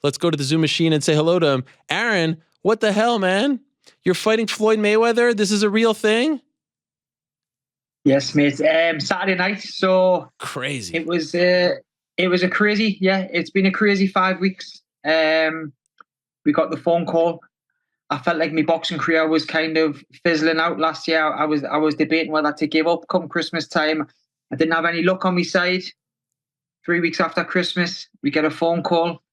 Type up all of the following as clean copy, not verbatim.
Let's go to the Zoom machine and say hello to him. Aaron, what the hell, man? You're fighting Floyd Mayweather? This is a real thing? Yes, mate. Saturday night, so crazy. It was a crazy, it's been a crazy 5 weeks. We got the phone call. I felt like my boxing career was kind of fizzling out last year. I was debating whether to give up come Christmas time. I didn't have any luck on my side. 3 weeks after Christmas, we get a phone call,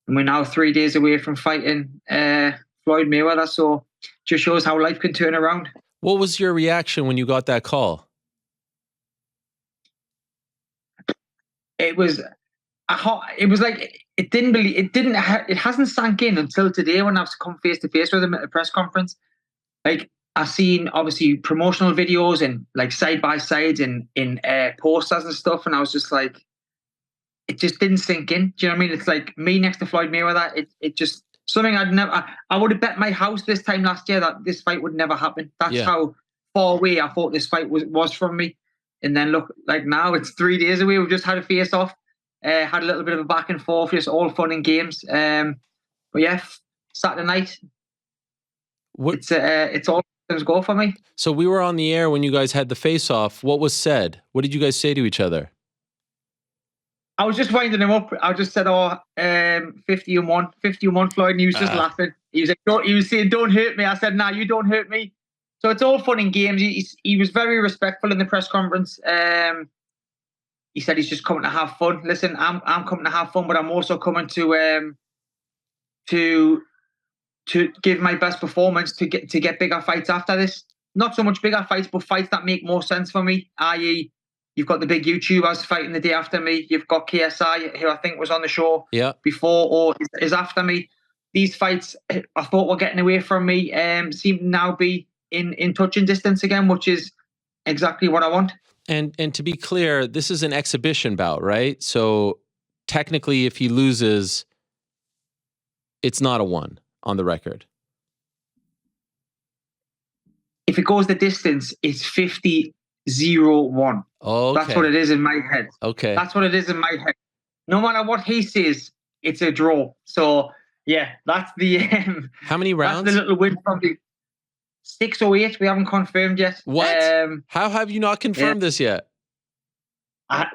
and we're now 3 days away from fighting Floyd Mayweather. So just shows how life can turn around. What was your reaction when you got that call? It was like it hasn't sank in until today when I've come face to face with him at a press conference. Like, I've seen obviously promotional videos and like side by sides and in posters and stuff, and I was just like, it just didn't sink in. Do you know what I mean? It's like me next to Floyd Mayweather. It just something I would have bet my house this time last year that this fight would never happen. That's how far away I thought this fight was from me. And then look, like now it's 3 days away. We've just had a face off, had a little bit of a back and forth, just all fun and games. But yeah, Saturday night, it's all things go for me. So we were on the air when you guys had the face off. What was said? What did you guys say to each other? I was just winding him up. I just said, 50-1, Floyd, and he was just laughing. He was like, he was saying, "Don't hurt me." I said, "Nah, you don't hurt me." So it's all fun and games. He was very respectful in the press conference. He said he's just coming to have fun. Listen, I'm coming to have fun, but I'm also coming to give my best performance to get bigger fights after this. Not so much bigger fights, but fights that make more sense for me. I.e., you've got the big YouTubers fighting the day after me. You've got KSI, who I think was on the show before or is after me. These fights I thought were getting away from me seem to now be in touching distance again, which is exactly what I want. And to be clear, this is an exhibition bout, right? So technically, if he loses, it's not a 1 on the record. If it goes the distance, it's 50-0-1. Oh, okay. That's what it is in my head. Okay. That's what it is in my head. No matter what he says, it's a draw. So yeah, that's the how many rounds? That's the little win from the 6 or 8. We haven't confirmed yet. What? How have you not confirmed this yet?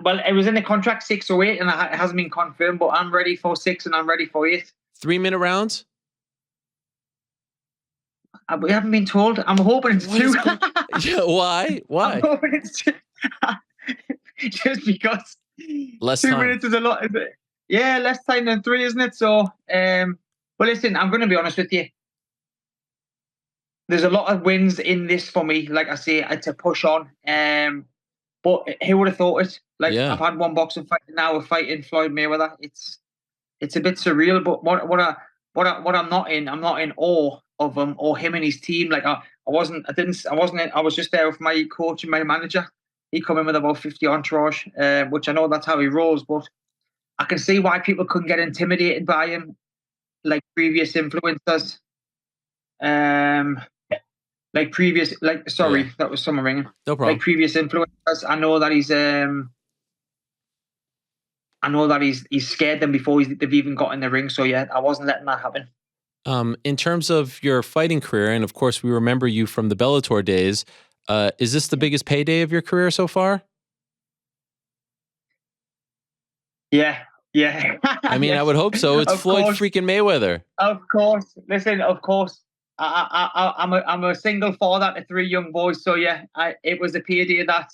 Well, it was in the contract 6 or 8, and it hasn't been confirmed. But I'm ready for 6, and I'm ready for 8. 3-minute rounds? We haven't been told. I'm hoping it's 2. Yeah, why? I'm hoping it's 2. Just because less 2 time. minutes is a lot. Yeah, less time than 3, isn't it? So, but listen, I'm going to be honest with you. There's a lot of wins in this for me. Like I say, it's a push on. But who would have thought it? Like, I've had one boxing fight, now we're fighting Floyd Mayweather. It's a bit surreal. But what I'm not in awe of him or him and his team. Like I was just there with my coach and my manager. He come in with about 50 entourage, which I know that's how he rolls. But I can see why people couldn't get intimidated by him, like previous influencers. That was someone ringing. No problem. Like previous influencers, I know that he's scared them before they've even got in the ring. So yeah, I wasn't letting that happen. In terms of your fighting career, and of course we remember you from the Bellator days, is this the biggest payday of your career so far? Yeah. I mean, I would hope so. It's Floyd freaking Mayweather. Of course. Listen, of course. I'm a single father to 3 young boys, so yeah, it was a payday that,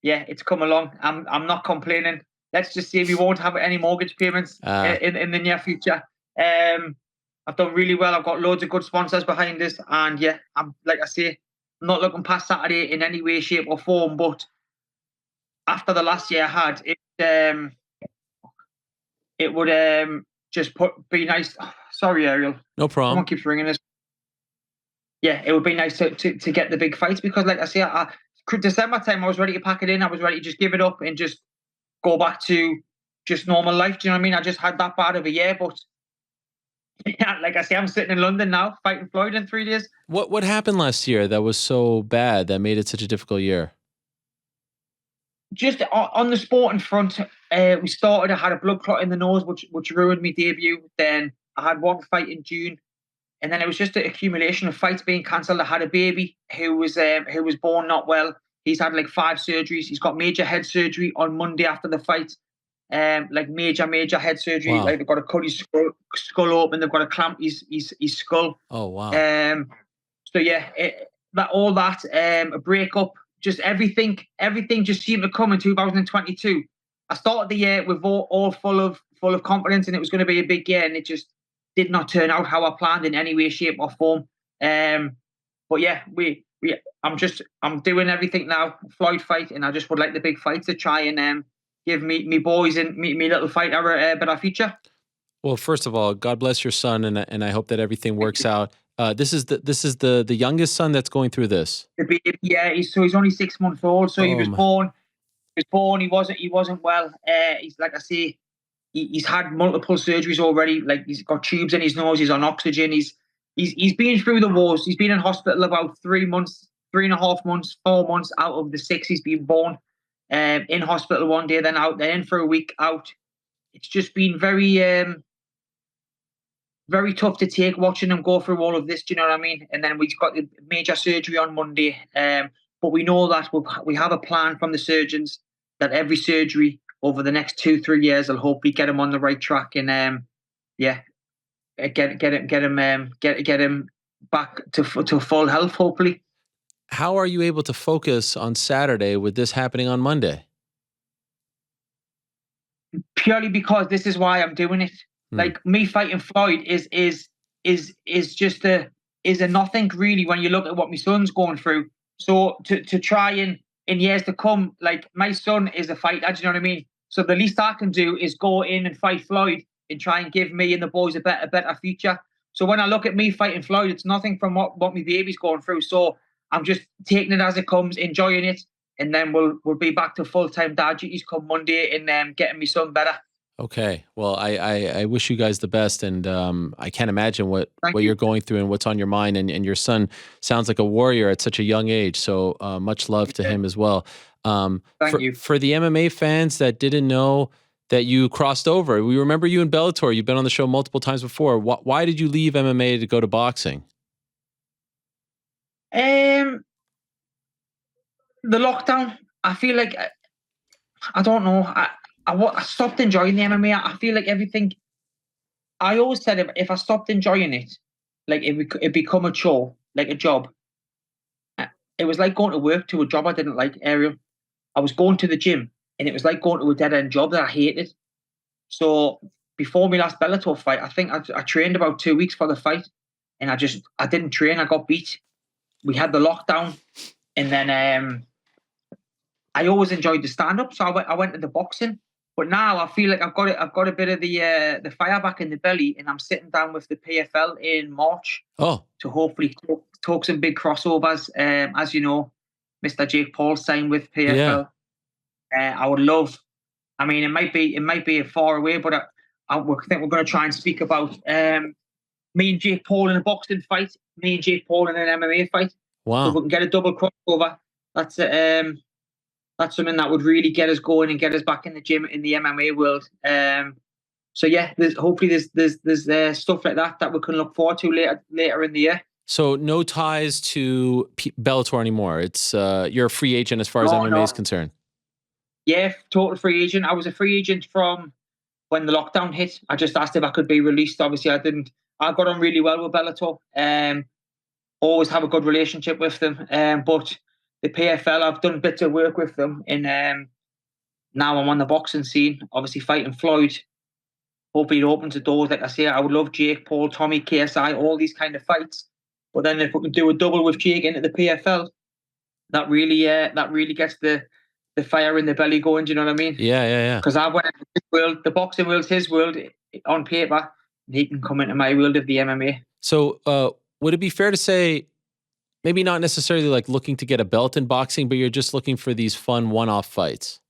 it's come along. I'm not complaining. Let's just say we won't have any mortgage payments in the near future. I've done really well. I've got loads of good sponsors behind this, and I'm like I say, I'm not looking past Saturday in any way, shape, or form. But after the last year I had, it would just be nice. Oh, sorry, Ariel. No problem. Someone keeps ringing us. Yeah, it would be nice to get the big fights because, like I say, December time I was ready to pack it in. I was ready to just give it up and just go back to just normal life. Do you know what I mean? I just had that bad of a year, but like I say, I'm sitting in London now fighting Floyd in 3 days. What happened last year that was so bad that made it such a difficult year? just on the sporting front, we started. I had a blood clot in the nose, which ruined my debut. Then I had one fight in June, and then it was just an accumulation of fights being cancelled. I had a baby who was born not well. He's had like 5 surgeries. He's got major head surgery on Monday after the fight. Like major head surgery. Wow. Like they've got to cut his skull open. They've got to clamp his skull. Oh, wow. So yeah, a breakup, just everything just seemed to come in 2022. I started the year with all full of confidence, and it was going to be a big year, and it just did not turn out how I planned in any way, shape, or form. But yeah, I'm doing everything now. Floyd fight, and I just would like the big fight to try and give me boys and me little fighter a better future. Well, first of all, God bless your son, and I hope that everything works out. This is the youngest son that's going through this. Yeah, he's only 6 months old. So he was my- born. He wasn't well. He's like I say, he's had multiple surgeries already. Like he's got tubes in his nose. He's on oxygen. He's been through the wars. He's been in hospital about 3 months, 3.5 months, 4 months out of the 6 he's been born. In hospital one day, then out, then in for a week out. It's just been very tough to take watching him go through all of this. Do you know what I mean? And then we've got the major surgery on Monday. But we know that we have a plan from the surgeons that every surgery over the next 2-3 years will hopefully get him on the right track and get him back to full health, hopefully. How are you able to focus on Saturday with this happening on Monday? Purely because this is why I'm doing it. Like me fighting Floyd is just a nothing really when you look at what my son's going through. So to try and in years to come, like my son is a fighter, do you know what I mean? So the least I can do is go in and fight Floyd and try and give me and the boys a better future. So when I look at me fighting Floyd, it's nothing from what my baby's going through. So I'm just taking it as it comes, enjoying it, and then we'll be back to full-time dad duties come Monday and getting my son better. Okay. Well, I wish you guys the best, and I can't imagine what you're going through and what's on your mind. And your son sounds like a warrior at such a young age. So much love to him as well. Thank you. For the MMA fans that didn't know that you crossed over, we remember you in Bellator. You've been on the show multiple times before. Why did you leave MMA to go to boxing? The lockdown. I feel like I don't know. I stopped enjoying the MMA. I feel like everything. I always said if I stopped enjoying it, like it become a chore, like a job. It was like going to work to a job I didn't like, Ariel. I was going to the gym, and it was like going to a dead end job that I hated. So before my last Bellator fight, I think I trained about 2 weeks for the fight, and I didn't train. I got beat. We had the lockdown, and then I always enjoyed the stand up, so I went to the boxing. But now I feel like I've got a bit of the fire back in the belly, and I'm sitting down with the PFL in March. Oh, to hopefully talk some big crossovers. As you know, Mr. Jake Paul signed with PFL. Yeah. I would love. I mean, it might be far away, but I think we're going to try and speak about me and Jake Paul in a boxing fight, me and Jake Paul in an MMA fight. wow! So if we can get a double crossover, that's something that would really get us going and get us back in the gym in the MMA world. So yeah, hopefully there's stuff like that we can look forward to later in the year. So no ties to Bellator anymore. It's you're a free agent as far as MMA is concerned. Yeah, total free agent. I was a free agent from when the lockdown hit. I just asked if I could be released. Obviously, I didn't. I got on really well with Bellator. Always have a good relationship with them. But the PFL, I've done bits of work with them, and now I'm on the boxing scene. Obviously, fighting Floyd. Hopefully, it opens the doors. Like I say, I would love Jake Paul, Tommy, KSI, all these kind of fights. But then if we can do a double with Jake into the PFL, that really gets the fire in the belly going. Do you know what I mean? Yeah. Because I went into his world, the boxing world's his world on paper, and he can come into my world of the MMA. So would it be fair to say, maybe not necessarily like looking to get a belt in boxing, but you're just looking for these fun one-off fights?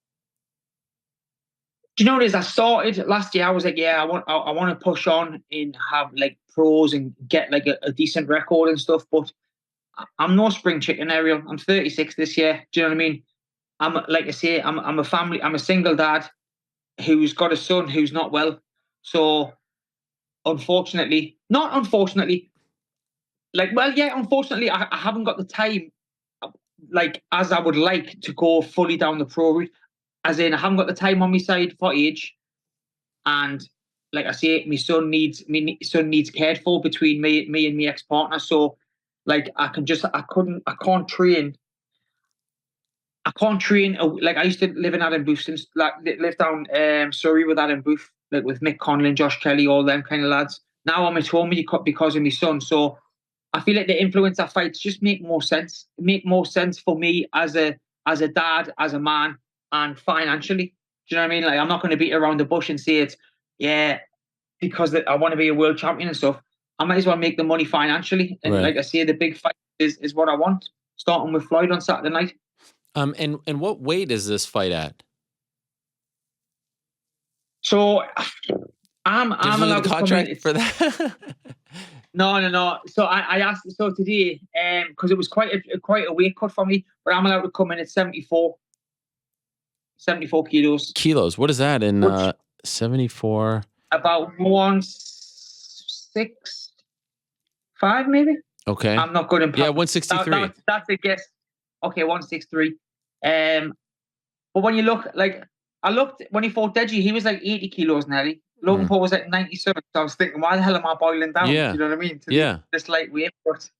Do you know what it is? I started last year. I was like, yeah, I want to push on and have like pros and get like a decent record and stuff. But I'm no spring chicken, Ariel. I'm 36 this year. Do you know what I mean? I'm like I say, I'm a single dad who's got a son who's not well. So unfortunately, not unfortunately, like well, yeah, unfortunately, I haven't got the time like as I would like to go fully down the pro route. As in, I haven't got the time on my side for age, and like I say, my son needs cared for between me and my ex partner. So, like I can't train. I can't train. Like I used to live in Adam Booth since like live down Surrey with Adam Booth, like with Mick Conlon, Josh Kelly, all them kind of lads. Now I'm at home because of my son. So I feel like the influencer fights just make more sense. Make more sense for me as a dad, as a man, and financially. Do you know what I mean? Like I'm not going to beat around the bush and say it's yeah because I want to be a world champion and stuff. I might as well make the money financially. And Right. like I say, the big fight is what I want. Starting with Floyd on Saturday night. And what weight is this fight at? So Did you I'm look at allowed the to come in. contract for that? No. So I asked so today, because it was quite a weight cut for me, but I'm allowed to come in at 74 kilos, Kilos. What is that in which 74? about 165 maybe. Okay. I'm not good in Yeah, pounds. 163. That's a guess. Okay, 163. But when you look like I looked when he fought Deji, he was like 80 kilos nearly. Logan Mm. Paul was like 97. So I was thinking, why the hell am I boiling down? Do Yeah. you know what I mean? To Yeah. this lightweight. But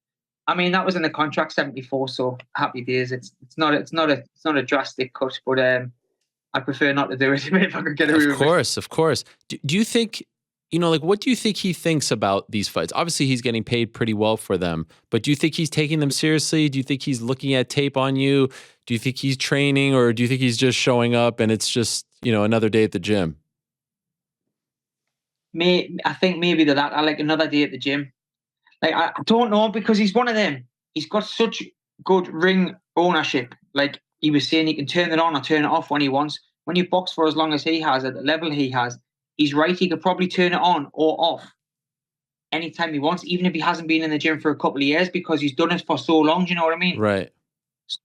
I mean, that was in the contract 74. So happy days. It's not a drastic cut, but I prefer not to do it if I could get away Of with it. course, of course. Do you think, like, what do you think he thinks about these fights? Obviously, he's getting paid pretty well for them, but do you think he's taking them seriously? Do you think he's looking at tape on you? Do you think he's training, or do you think he's just showing up and it's just, another day at the gym? I think maybe that I like another day at the gym. Like I don't know because he's one of them. He's got such good ring ownership. Like he was saying, he can turn it on or turn it off when he wants. When you box for as long as he has at the level he has, he's right. He could probably turn it on or off anytime he wants, even if he hasn't been in the gym for a couple of years because he's done it for so long. Do you know what I mean? Right.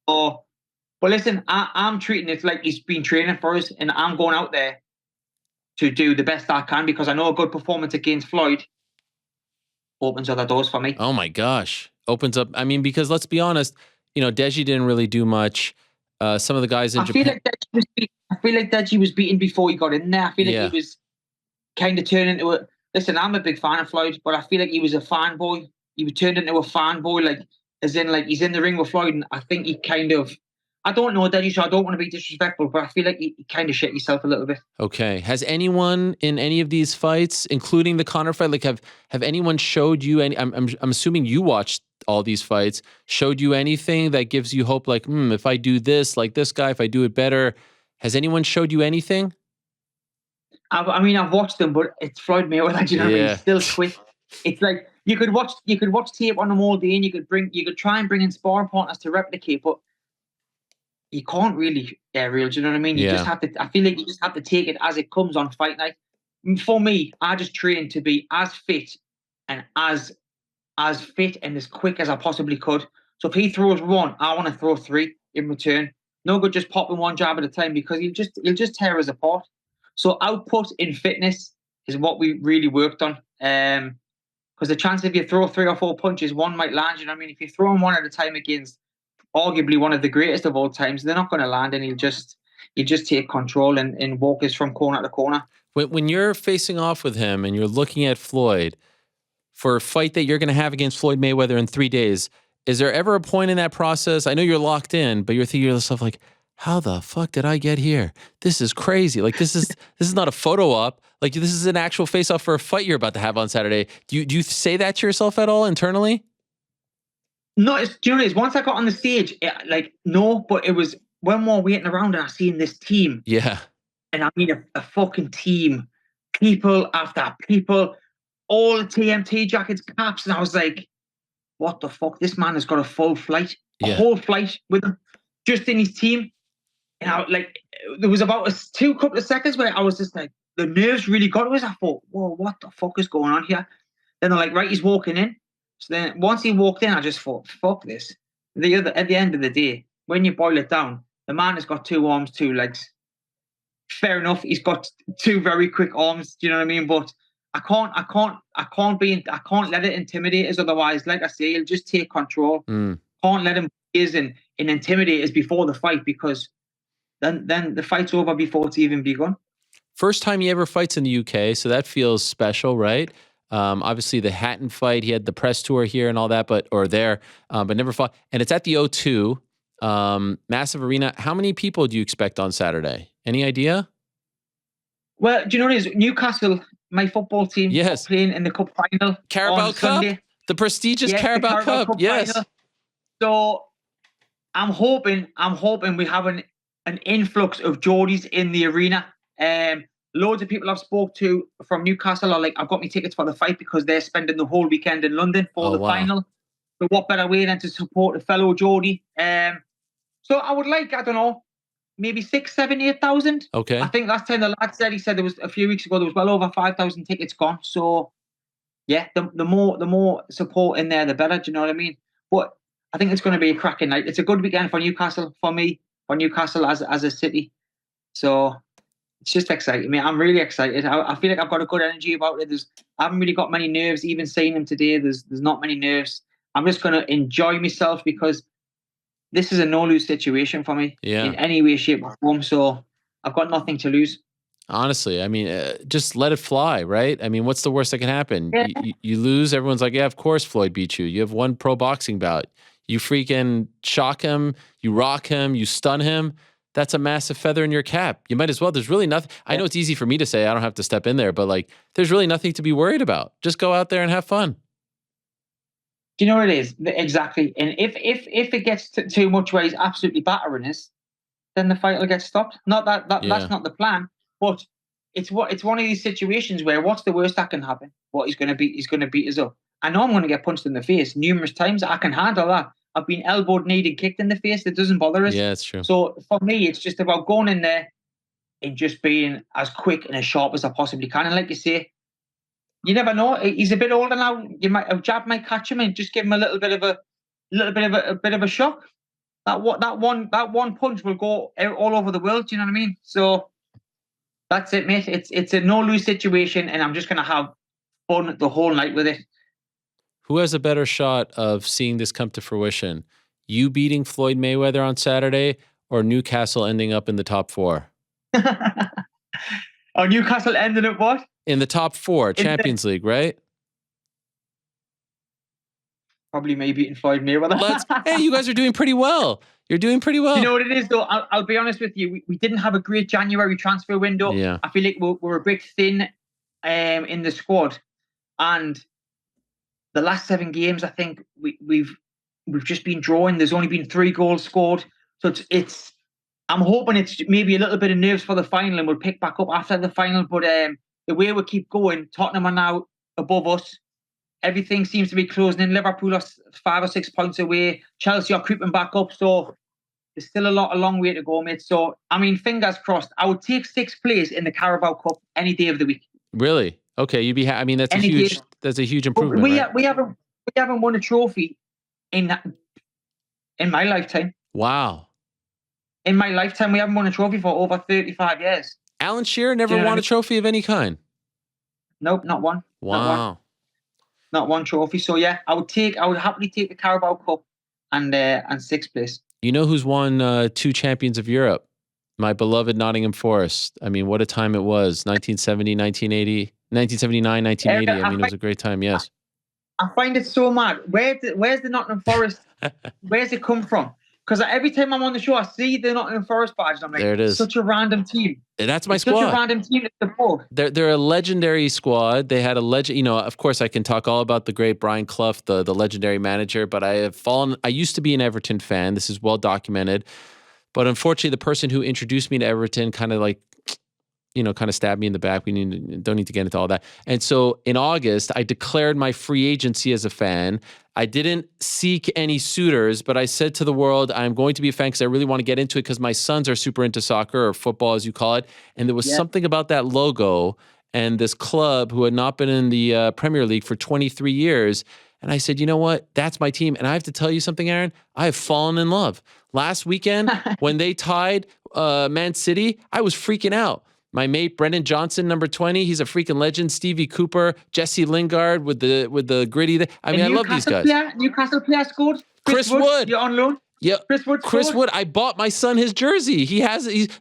So, but listen, I'm treating it like he's been training for us, and I'm going out there to do the best I can because I know a good performance against Floyd opens other doors for me. Oh my gosh. Opens up. I mean, because let's be honest, Deji didn't really do much. Some of the guys in Japan. I feel like Deji was beaten before he got in there. I feel Yeah. like he was kind of turning into a. Listen, I'm a big fan of Floyd, but I feel like he was a fanboy. He was turned into a fanboy, like as in like he's in the ring with Floyd, and I think he kind of. I don't know Deji, so I don't want to be disrespectful, but I feel like he kind of shit himself a little bit. Okay. Has anyone in any of these fights, including the Conor fight, like have anyone showed you any? I'm assuming you watched all these fights. Showed you anything that gives you hope? Like, if I do this, like this guy, if I do it better, has anyone showed you anything? I mean, I've watched them, but it's Floyd Mayweather. You know what I mean? He's still quick. It's like you could watch tape on him all day, and you could try and bring in sparring partners to replicate, but you can't really real. Do you know what I mean? You just have to. I feel like you just have to take it as it comes on fight night. For me, I just train to be as fit and as fit and as quick as I possibly could. So if he throws one, I want to throw three in return. No good just popping one jab at a time because he'll just tear us apart. So output in fitness is what we really worked on. Because the chance if you throw 3 or 4 punches, one might land. You know what I mean? If you're throwing one at a time against arguably one of the greatest of all times, they're not going to land, and you just take control and walk us from corner to corner. When you're facing off with him and you're looking at Floyd for a fight that you're going to have against Floyd Mayweather in 3 days, is there ever a point in that process? I know you're locked in, but you're thinking to yourself like, how the fuck did I get here? This is crazy. Like this is not a photo op. Like this is an actual face off for a fight you're about to have on Saturday. Do you say that to yourself at all internally? No, do you know what it is? Once I got on the stage, no, but it was when we were waiting around and I seen this team. Yeah. And I mean a fucking team, people after people, all TMT jackets, caps, and I was like, what the fuck? This man has got a full flight, a whole flight with him, just in his team. And I there was about a couple of seconds where I was just like, the nerves really got to us. I thought, whoa, what the fuck is going on here? Then they're like, right, he's walking in. So then once he walked in, I just thought, fuck this. At the end of the day, when you boil it down, The man has got 2 arms, 2 legs. Fair enough. He's got 2 very quick arms. Do you know what I mean? But I can't let it intimidate us. Otherwise, like I say, he'll just take control. Can't let him and intimidate us before the fight, because then the fight's over before it's even begun. First time he ever fights in the UK, so that feels special, right? Obviously, the Hatton fight, he had the press tour here and all that, but never fought. And it's at the O2, massive arena. How many people do you expect on Saturday? Any idea? Well, do you know what it is? Newcastle, my football team, yes, playing in the cup final. Carabao Cup? Sunday. The prestigious Carabao Cup. Yes. Final. So I'm hoping we have an influx of Geordies in the arena. Loads of people I've spoke to from Newcastle are like, I've got my tickets for the fight because they're spending the whole weekend in London for the final. So what better way than to support a fellow Geordie? So I would like, I don't know, maybe 6, 7, 8,000. Okay. I think last time the lad said, he said there was a few weeks ago, there was well over 5,000 tickets gone. So yeah, the more support in there, the better. Do you know what I mean? But I think it's going to be a cracking night. It's a good weekend for Newcastle, for me, for Newcastle as a city. So it's just exciting. I mean, I'm really excited. I feel like I've got a good energy about it. I haven't really got many nerves. Even seeing him today, there's not many nerves. I'm just going to enjoy myself, because this is a no-lose situation for me in any way, shape, or form. So I've got nothing to lose. Honestly, I mean, just let it fly, right? I mean, what's the worst that can happen? Yeah. You lose, everyone's like, yeah, of course Floyd beat you. You have one pro boxing bout. You freaking shock him, you rock him, you stun him. That's a massive feather in your cap. You might as well. There's really nothing. I know it's easy for me to say, I don't have to step in there, but like, there's really nothing to be worried about. Just go out there and have fun. Do you know what it is? Exactly. And if it gets too much where he's absolutely battering us, then the fight will get stopped. Not that's not the plan, but it's one of these situations where what's the worst that can happen? What he's going to beat us up. I know I'm going to get punched in the face numerous times. I can handle that. I've been elbowed, kneed, and kicked in the face. It doesn't bother us. Yeah, it's true. So for me, it's just about going in there and just being as quick and as sharp as I possibly can. And like you say, you never know. He's a bit older now. A jab might catch him and just give him a little bit of a shock. That one punch will go out all over the world. Do you know what I mean? So that's it, mate. It's a no-lose situation, and I'm just gonna have fun the whole night with it. Who has a better shot of seeing this come to fruition? You beating Floyd Mayweather on Saturday, or Newcastle ending up in the top 4? Oh, Newcastle ended up what? In the top 4, Champions League, right? Probably me beating Floyd Mayweather. Hey, you guys are doing pretty well. You're doing pretty well. You know what it is, though? I'll be honest with you. We didn't have a great January transfer window. Yeah. I feel like we're a bit thin in the squad. And the last 7 games, I think we've just been drawing. There's only been 3 goals scored. So it's I'm hoping it's maybe a little bit of nerves for the final, and we'll pick back up after the final. But the way we keep going, Tottenham are now above us. Everything seems to be closing in. Liverpool are 5 or 6 points away. Chelsea are creeping back up. So there's still a long way to go, mate. So, I mean, fingers crossed. I would take 6th place in the Carabao Cup any day of the week. Really? Okay, you'd be. I mean, that's a huge improvement. We haven't won a trophy in my lifetime. Wow. In my lifetime, we haven't won a trophy for over 35 years. Alan Shearer never won a trophy of any kind. Nope, not one. Wow. Not one trophy. So yeah, I would happily take the Carabao Cup and 6th place. You know who's won 2 champions of Europe? My beloved Nottingham Forest. I mean, what a time it was. 1970, 1980, 1979, 1980. I mean, it was a great time, yes. I find it so mad. Where's the Nottingham Forest? Where's it come from? Because every time I'm on the show, I see the Nottingham Forest badge, and I'm like, there it is. Such a random team. That's my squad. Such a random team to support. They're a legendary squad. They had a legend. You know, of course, I can talk all about the great Brian Clough, the legendary manager. But I used to be an Everton fan. This is well documented. But unfortunately, the person who introduced me to Everton kind of stabbed me in the back. Don't need to get into all that. And so in August, I declared my free agency as a fan. I didn't seek any suitors, but I said to the world, I'm going to be a fan because I really want to get into it because my sons are super into soccer, or football as you call it. And there was something about that logo and this club who had not been in the Premier League for 23 years. And I said, you know what? That's my team. And I have to tell you something, Aaron. I have fallen in love. Last weekend, when they tied Man City, I was freaking out. My mate Brendan Johnson, number 20, he's a freaking legend. Stevie Cooper, Jesse Lingard with the gritty. I mean, I love these guys. Newcastle player scored. Chris Wood. You're on loan. Yeah, Chris Wood. I bought my son his jersey. He's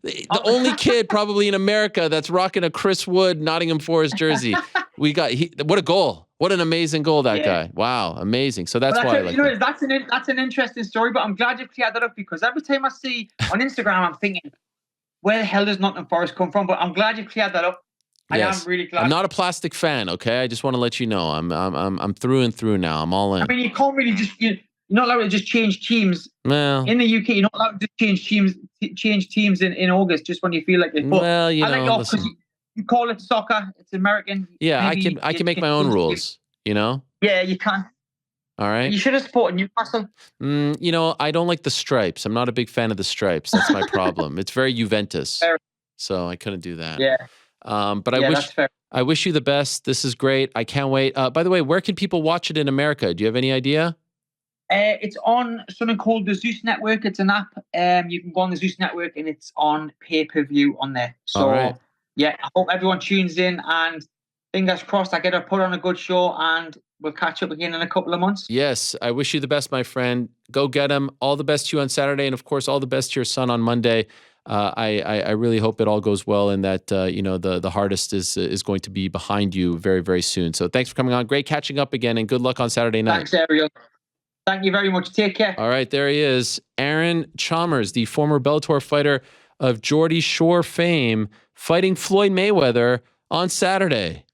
the only kid probably in America that's rocking a Chris Wood Nottingham Forest jersey. What a goal! What an amazing goal that guy! Wow, amazing. So that's why I like that. That's an interesting story. But I'm glad you cleared that up, because every time I see on Instagram, I'm thinking, where the hell does Nottingham Forest come from? But I'm glad you cleared that up. Yes. I am really glad. I'm not a plastic fan. Okay, I just want to let you know I'm through and through now. I'm all in. I mean, you can't really you're not allowed to just change teams. Well, in the UK, you're not allowed to just change teams in August just when you feel like it. But well, you know, because you call it soccer. It's American. Yeah, I can make my own rules. You know. Yeah, you can. All right. You should have supported Newcastle. You know, I don't like the stripes. I'm not a big fan of the stripes. That's my problem. It's very Juventus. Fair. So I couldn't do that. Yeah. But I wish you the best. This is great. I can't wait. By the way, where can people watch it in America? Do you have any idea? It's on something called the Zeus Network. It's an app. You can go on the Zeus Network and it's on pay-per-view on there. So yeah, I hope everyone tunes in, and fingers crossed I get to put on a good show, and we'll catch up again in a couple of months. Yes, I wish you the best, my friend. Go get him. All the best to you on Saturday, and of course, all the best to your son on Monday. I really hope it all goes well, and that the hardest is going to be behind you very, very soon. So thanks for coming on. Great catching up again, and good luck on Saturday night. Thanks, Ariel. Thank you very much. Take care. All right, there he is, Aaron Chalmers, the former Bellator fighter of Geordie Shore fame, fighting Floyd Mayweather on Saturday.